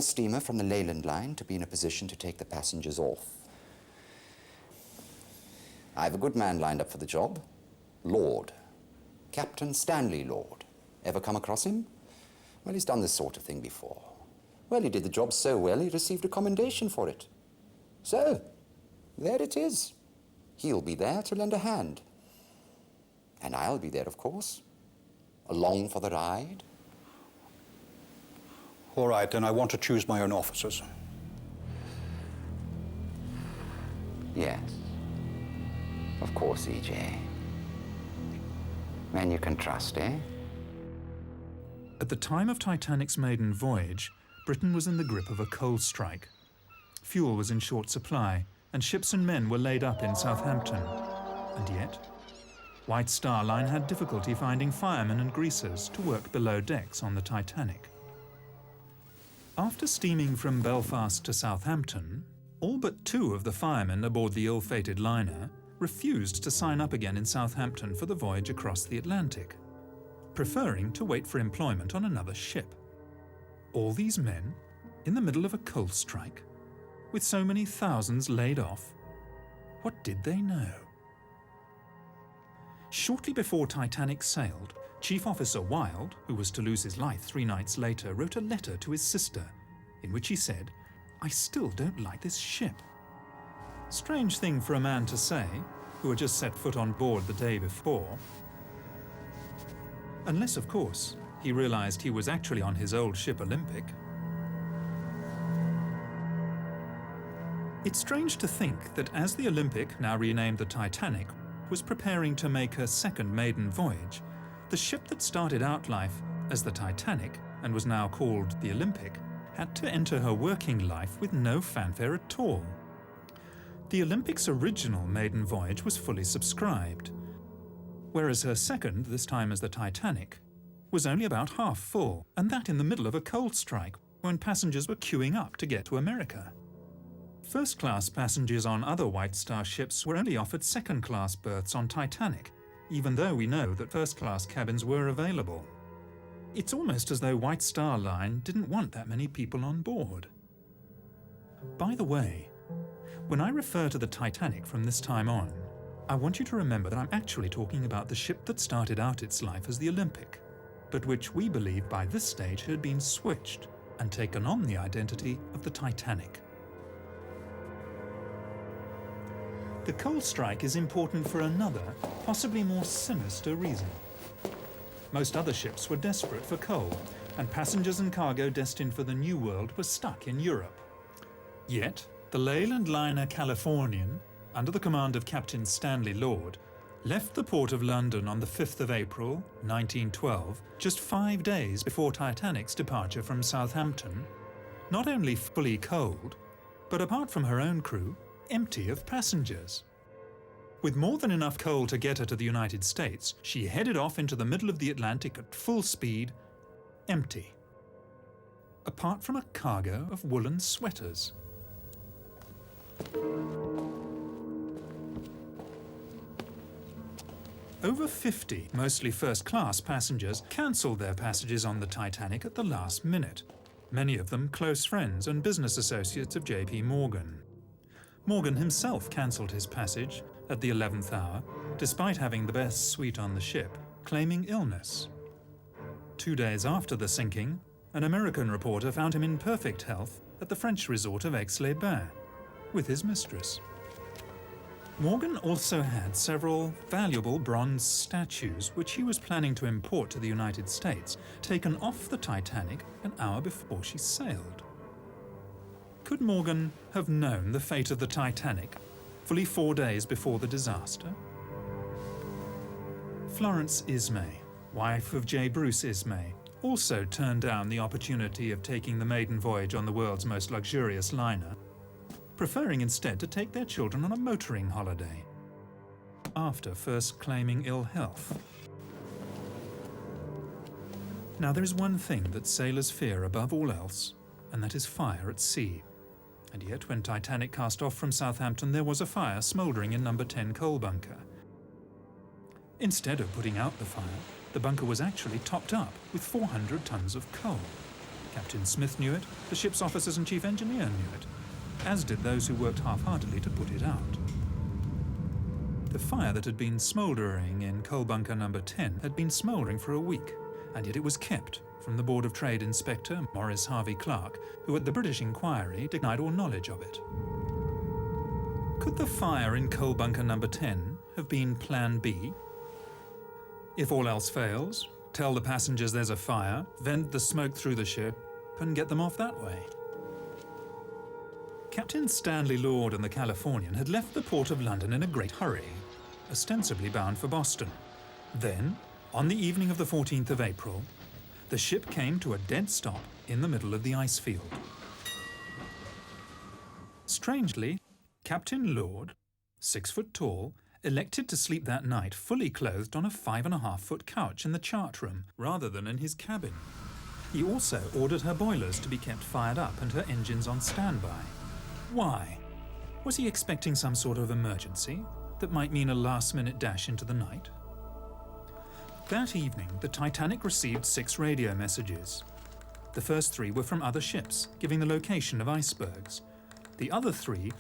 steamer from the Leyland line to be in a position to take the passengers off. I have a good man lined up for the job, Lord, Captain Stanley Lord. Ever come across him? Well, he's done this sort of thing before. Well, he did the job so well, he received a commendation for it. So, there it is. He'll be there to lend a hand. And I'll be there, of course, along for the ride. All right, then I want to choose my own officers. Yes. Of course, E.J. Men you can trust, eh? At the time of Titanic's maiden voyage, Britain was in the grip of a coal strike. Fuel was in short supply, and ships and men were laid up in Southampton. And yet, White Star Line had difficulty finding firemen and greasers to work below decks on the Titanic. After steaming from Belfast to Southampton, all but 2 of the firemen aboard the ill-fated liner refused to sign up again in Southampton for the voyage across the Atlantic, preferring to wait for employment on another ship. All these men, in the middle of a coal strike, with so many thousands laid off, what did they know? Shortly before Titanic sailed, Chief Officer Wilde, who was to lose his life 3 nights later, wrote a letter to his sister, in which he said, "I still don't like this ship." Strange thing for a man to say, who had just set foot on board the day before. Unless, of course, he realized he was actually on his old ship Olympic. It's strange to think that as the Olympic, now renamed the Titanic, was preparing to make her second maiden voyage, the ship that started out life as the Titanic and was now called the Olympic had to enter her working life with no fanfare at all. The Olympic's original maiden voyage was fully subscribed, whereas her second, this time as the Titanic, was only about half full, and that in the middle of a coal strike when passengers were queuing up to get to America. First-class passengers on other White Star ships were only offered second-class berths on Titanic, even though we know that first-class cabins were available. It's almost as though White Star Line didn't want that many people on board. By the way, when I refer to the Titanic from this time on, I want you to remember that I'm actually talking about the ship that started out its life as the Olympic, but which we believe by this stage had been switched and taken on the identity of the Titanic. The coal strike is important for another, possibly more sinister reason. Most other ships were desperate for coal, and passengers and cargo destined for the New World were stuck in Europe. Yet, the Leyland liner Californian, under the command of Captain Stanley Lord, left the port of London on the 5th of April, 1912, just 5 days before Titanic's departure from Southampton, not only fully coaled, but apart from her own crew, empty of passengers. With more than enough coal to get her to the United States, she headed off into the middle of the Atlantic at full speed, empty. Apart from a cargo of woolen sweaters. Over 50, mostly first-class passengers, cancelled their passages on the Titanic at the last minute, many of them close friends and business associates of J.P. Morgan. Morgan himself cancelled his passage at the 11th hour, despite having the best suite on the ship, claiming illness. 2 days after the sinking, an American reporter found him in perfect health at the French resort of Aix-les-Bains, with his mistress. Morgan also had several valuable bronze statues which he was planning to import to the United States, taken off the Titanic an hour before she sailed. Could Morgan have known the fate of the Titanic fully 4 days before the disaster? Florence Ismay, wife of J. Bruce Ismay, also turned down the opportunity of taking the maiden voyage on the world's most luxurious liner, preferring instead to take their children on a motoring holiday, after first claiming ill health. Now there is one thing that sailors fear above all else, and that is fire at sea. And yet when Titanic cast off from Southampton, there was a fire smouldering in number 10 coal bunker. Instead of putting out the fire, the bunker was actually topped up with 400 tons of coal. Captain Smith knew it, the ship's officers and chief engineer knew it, as did those who worked half-heartedly to put it out. The fire that had been smouldering in coal bunker number 10 had been smouldering for a week, and yet it was kept from the Board of Trade Inspector Maurice Harvey Clark, who at the British inquiry denied all knowledge of it. Could the fire in coal bunker number 10 have been Plan B? If all else fails, tell the passengers there's a fire, vent the smoke through the ship, and get them off that way. Captain Stanley Lord and the Californian had left the port of London in a great hurry, ostensibly bound for Boston. Then, on the evening of the 14th of April, the ship came to a dead stop in the middle of the ice field. Strangely, Captain Lord, 6 foot tall, elected to sleep that night fully clothed on a 5.5-foot couch in the chart room rather than in his cabin. He also ordered her boilers to be kept fired up and her engines on standby. Why? Was he expecting some sort of emergency that might mean a last-minute dash into the night? That evening, the Titanic received 6 radio messages. The first 3 were from other ships, giving the location of icebergs. The other 3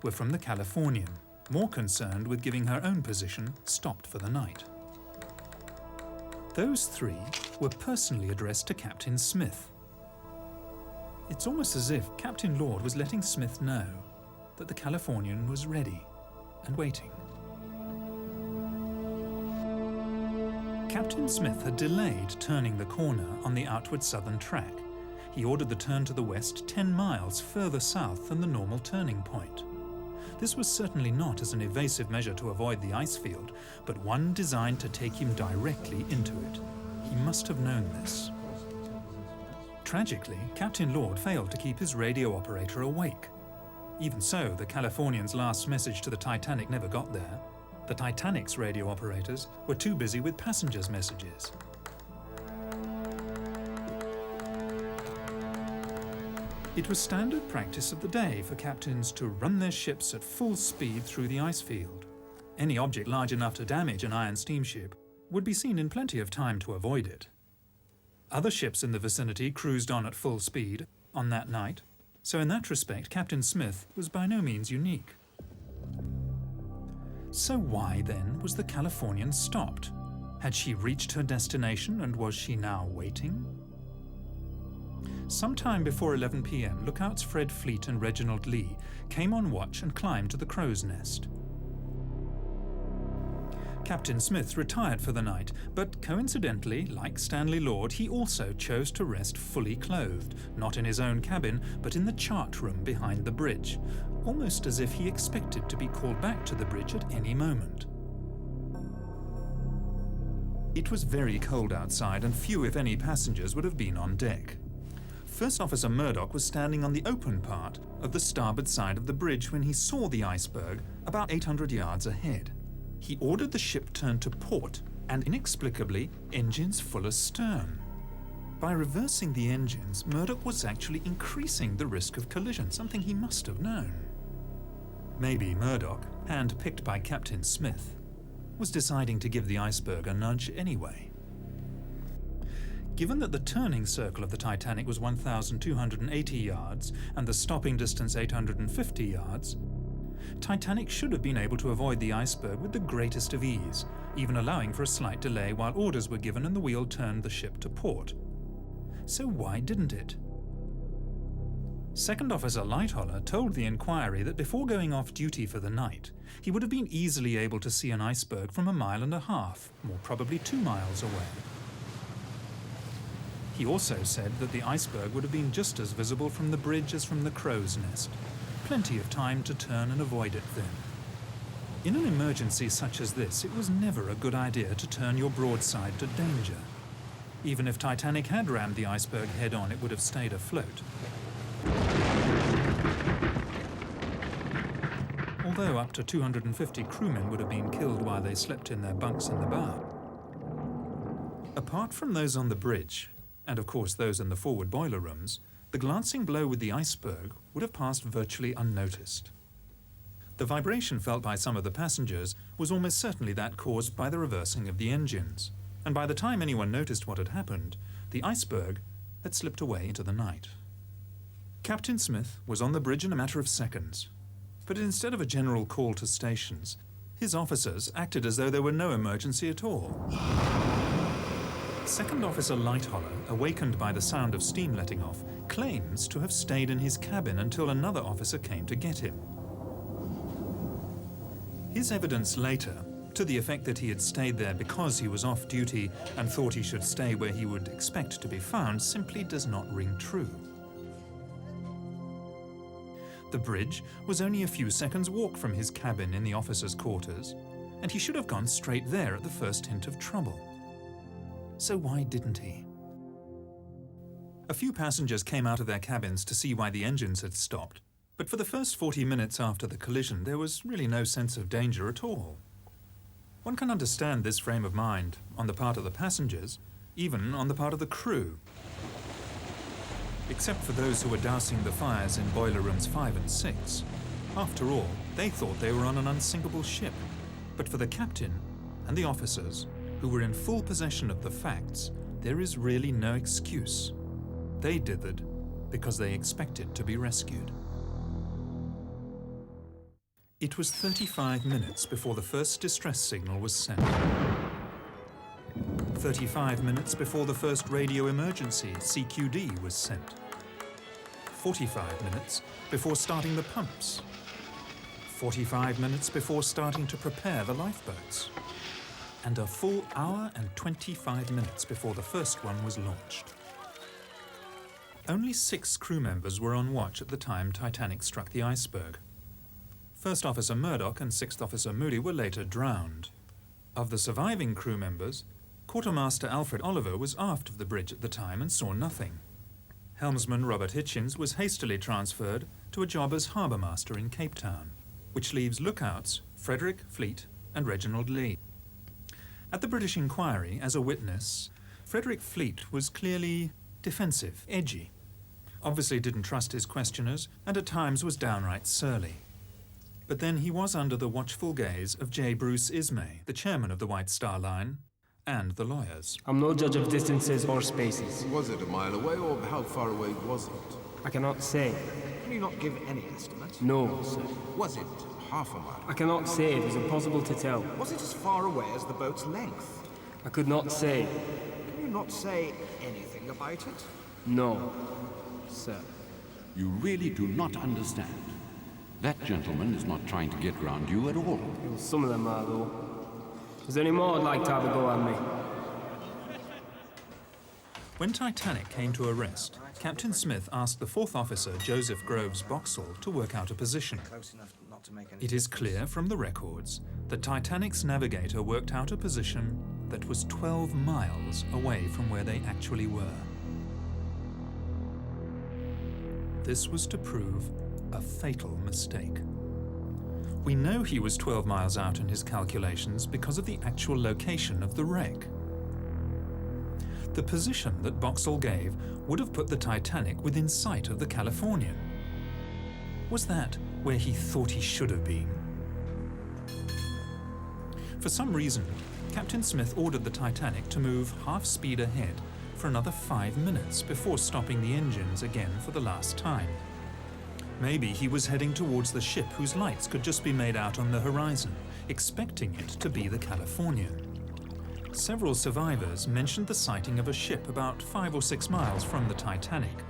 were from the Californian, more concerned with giving her own position, stopped for the night. Those 3 were personally addressed to Captain Smith. It's almost as if Captain Lord was letting Smith know that the Californian was ready and waiting. Captain Smith had delayed turning the corner on the outward southern track. He ordered the turn to the west 10 miles further south than the normal turning point. This was certainly not as an evasive measure to avoid the ice field, but one designed to take him directly into it. He must have known this. Tragically, Captain Lord failed to keep his radio operator awake. Even so, the Californian's last message to the Titanic never got there. The Titanic's radio operators were too busy with passengers' messages. It was standard practice of the day for captains to run their ships at full speed through the ice field. Any object large enough to damage an iron steamship would be seen in plenty of time to avoid it. Other ships in the vicinity cruised on at full speed on that night, so in that respect Captain Smith was by no means unique. So why, then, was the Californian stopped? Had she reached her destination and was she now waiting? Sometime before 11 p.m, lookouts Fred Fleet and Reginald Lee came on watch and climbed to the crow's nest. Captain Smith retired for the night, but coincidentally, like Stanley Lord, he also chose to rest fully clothed, not in his own cabin, but in the chart room behind the bridge, almost as if he expected to be called back to the bridge at any moment. It was very cold outside, and few, if any, passengers would have been on deck. First Officer Murdoch was standing on the open part of the starboard side of the bridge when he saw the iceberg about 800 yards ahead. He ordered the ship turned to port and, inexplicably, engines full astern. By reversing the engines, Murdoch was actually increasing the risk of collision, something he must have known. Maybe Murdoch, hand-picked by Captain Smith, was deciding to give the iceberg a nudge anyway. Given that the turning circle of the Titanic was 1,280 yards and the stopping distance 850 yards, Titanic should have been able to avoid the iceberg with the greatest of ease, even allowing for a slight delay while orders were given and the wheel turned the ship to port. So why didn't it? Second Officer Lightoller told the inquiry that before going off duty for the night, he would have been easily able to see an iceberg from 1.5 miles, more probably 2 miles away. He also said that the iceberg would have been just as visible from the bridge as from the crow's nest. Plenty of time to turn and avoid it then. In an emergency such as this, it was never a good idea to turn your broadside to danger. Even if Titanic had rammed the iceberg head-on, it would have stayed afloat. Although up to 250 crewmen would have been killed while they slept in their bunks in the bow. Apart from those on the bridge, and of course those in the forward boiler rooms, the glancing blow with the iceberg would have passed virtually unnoticed. The vibration felt by some of the passengers was almost certainly that caused by the reversing of the engines, and by the time anyone noticed what had happened, the iceberg had slipped away into the night. Captain Smith was on the bridge in a matter of seconds, but instead of a general call to stations, his officers acted as though there were no emergency at all. Second Officer Lighthollow, awakened by the sound of steam letting off, claims to have stayed in his cabin until another officer came to get him. His evidence later, to the effect that he had stayed there because he was off duty and thought he should stay where he would expect to be found, simply does not ring true. The bridge was only a few seconds' walk from his cabin in the officers' quarters, and he should have gone straight there at the first hint of trouble. So why didn't he? A few passengers came out of their cabins to see why the engines had stopped, but for the first 40 minutes after the collision, there was really no sense of danger at all. One can understand this frame of mind on the part of the passengers, even on the part of the crew. Except for those who were dousing the fires in boiler rooms 5 and 6. After all, they thought they were on an unsinkable ship. But for the captain and the officers, who were in full possession of the facts, there is really no excuse. They dithered because they expected to be rescued. It was 35 minutes before the first distress signal was sent. 35 minutes before the first radio emergency, CQD, was sent. 45 minutes before starting the pumps. 45 minutes before starting to prepare the lifeboats. And a full hour and 25 minutes before the first one was launched. Only 6 crew members were on watch at the time Titanic struck the iceberg. First Officer Murdoch and Sixth Officer Moody were later drowned. Of the surviving crew members, Quartermaster Alfred Oliver was aft of the bridge at the time and saw nothing. Helmsman Robert Hitchens was hastily transferred to a job as harbour master in Cape Town, which leaves lookouts Frederick, Fleet and Reginald Lee. At the British inquiry, as a witness, Frederick Fleet was clearly defensive, edgy, obviously didn't trust his questioners, and at times was downright surly. But then he was under the watchful gaze of J. Bruce Ismay, the chairman of the White Star Line, and the lawyers. I'm no judge of distances or spaces. Was it a mile away, or how far away was it? I cannot say. Can you not give any estimate? No, sir. Was it half a mile? I cannot say. It is impossible to tell. Was it as far away as the boat's length? I could not say. Can you not say anything about it? No, sir. You really do not understand. That gentleman is not trying to get round you at all. Well, some of them are, though. Is there any more I'd like to have a go at me? When Titanic came to a rest, Captain Smith asked the fourth officer, Joseph Groves Boxall, to work out a position. It is clear from the records that Titanic's navigator worked out a position that was 12 miles away from where they actually were. This was to prove a fatal mistake. We know he was 12 miles out in his calculations because of the actual location of the wreck. The position that Boxall gave would have put the Titanic within sight of the Californian. Was that where he thought he should have been? For some reason, Captain Smith ordered the Titanic to move half speed ahead for another 5 minutes before stopping the engines again for the last time. Maybe he was heading towards the ship whose lights could just be made out on the horizon, expecting it to be the Californian. Several survivors mentioned the sighting of a ship about 5 or 6 miles from the Titanic.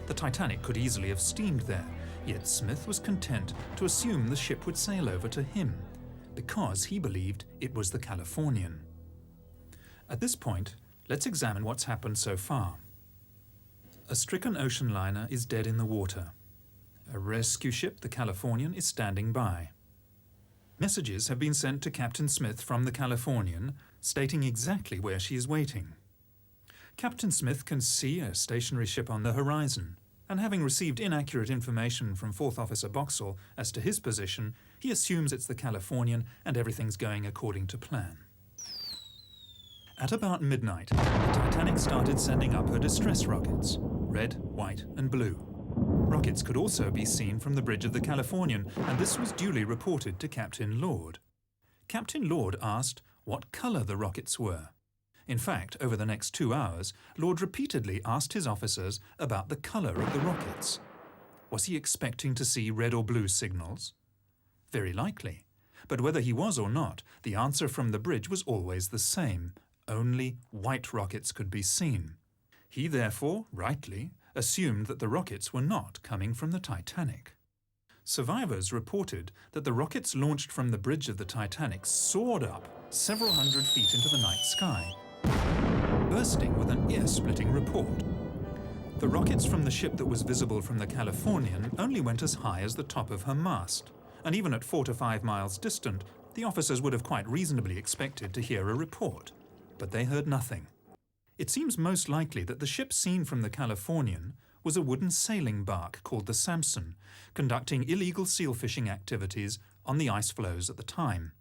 The Titanic could easily have steamed there, yet Smith was content to assume the ship would sail over to him, because he believed it was the Californian. At this point, let's examine what's happened so far. A stricken ocean liner is dead in the water. A rescue ship, the Californian, is standing by. Messages have been sent to Captain Smith from the Californian, stating exactly where she is waiting. Captain Smith can see a stationary ship on the horizon, and having received inaccurate information from Fourth Officer Boxall as to his position, he assumes it's the Californian and everything's going according to plan. At about midnight, the Titanic started sending up her distress rockets, red, white, and blue. Rockets could also be seen from the bridge of the Californian, and this was duly reported to Captain Lord. Captain Lord asked what colour the rockets were, In fact, over the next 2 hours, Lord repeatedly asked his officers about the colour of the rockets. Was he expecting to see red or blue signals? Very likely. But whether he was or not, the answer from the bridge was always the same. Only white rockets could be seen. He therefore, rightly, assumed that the rockets were not coming from the Titanic. Survivors reported that the rockets launched from the bridge of the Titanic soared up several hundred feet into the night sky, bursting with an ear-splitting report. The rockets from the ship that was visible from the Californian only went as high as the top of her mast, and even at 4 to 5 miles distant, the officers would have quite reasonably expected to hear a report. But they heard nothing. It seems most likely that the ship seen from the Californian was a wooden sailing bark called the Samson, conducting illegal seal fishing activities on the ice floes at the time.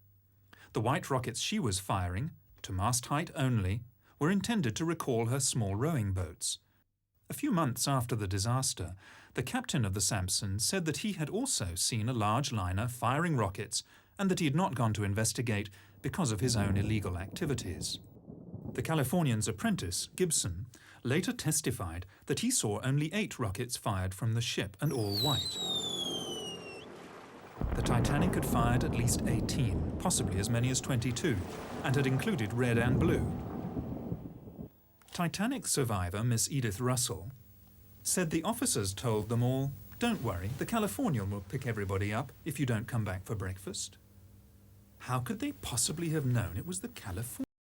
The white rockets she was firing, to mast height only, were intended to recall her small rowing boats. A few months after the disaster, the captain of the Samson said that he had also seen a large liner firing rockets and that he had not gone to investigate because of his own illegal activities. The Californian's apprentice, Gibson, later testified that he saw only 8 rockets fired from the ship and all white. The Titanic had fired at least 18, possibly as many as 22, and had included red and blue. Titanic survivor Miss Edith Russell said the officers told them all, "Don't worry, the Californian will pick everybody up if you don't come back for breakfast." How could they possibly have known it was the Californian?